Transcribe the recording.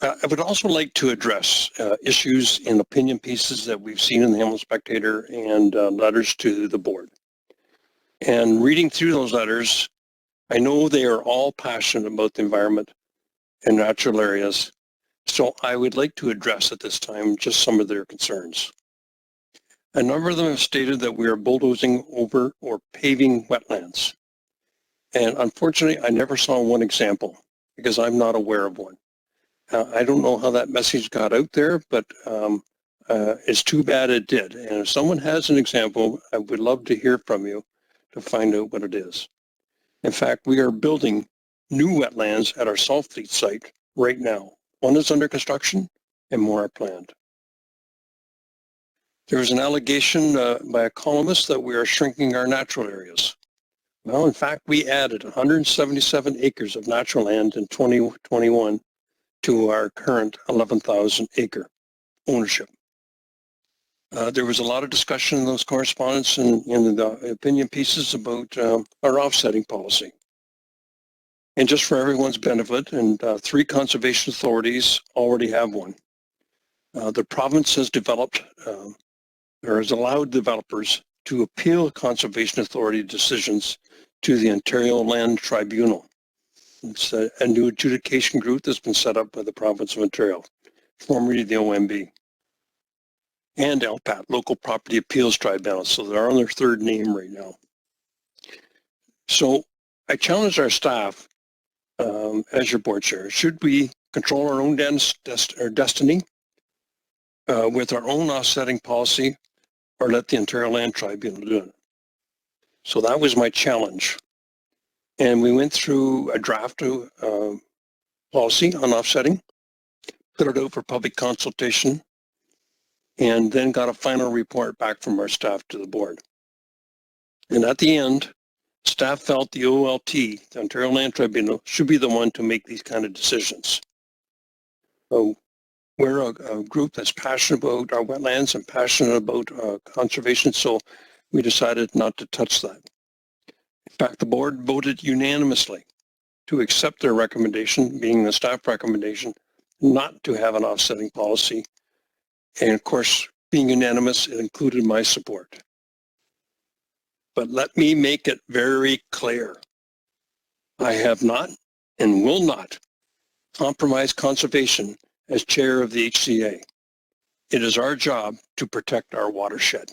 I would also like to address issues in opinion pieces that we've seen in the Hamilton Spectator and letters to the board. And reading through those letters, I know they are all passionate about the environment and natural areas. So I would like to address at this time just some of their concerns. A number of them have stated that we are bulldozing over or paving wetlands. And unfortunately, I never saw one example because I'm not aware of one. I don't know how that message got out there, but it's too bad it did. And if someone has an example, I would love to hear from you to find out what it is. In fact, we are building new wetlands at our Saltfleet site right now. One is under construction and more are planned. There was an allegation by a columnist that we are shrinking our natural areas. Well, in fact, we added 177 acres of natural land in 2021 to our current 11,000 acre ownership. There was a lot of discussion in those correspondence and in the opinion pieces about our offsetting policy. And just for everyone's benefit, and 3 conservation authorities already have one. The province has developed, or has allowed developers to appeal conservation authority decisions to the Ontario Land Tribunal. It's a new adjudication group that's been set up by the province of Ontario, formerly the OMB. And LPAT, Local Property Appeals Tribunal, so they're on their 3rd name right now. So I challenge our staff, as your board chair, should we control our own destiny with our own offsetting policy, or let the Ontario Land Tribunal do it? So that was my challenge. And we went through a draft policy on offsetting, put it out for public consultation, and then got a final report back from our staff to the board. And at the end, staff felt the OLT, the Ontario Land Tribunal, should be the one to make these kind of decisions. So we're a group that's passionate about our wetlands and passionate about conservation, so we decided not to touch that. In fact, the board voted unanimously to accept their recommendation, being the staff recommendation, not to have an offsetting policy. And of course, being unanimous, it included my support. But let me make it very clear. I have not and will not compromise conservation as chair of the HCA. It is our job to protect our watershed.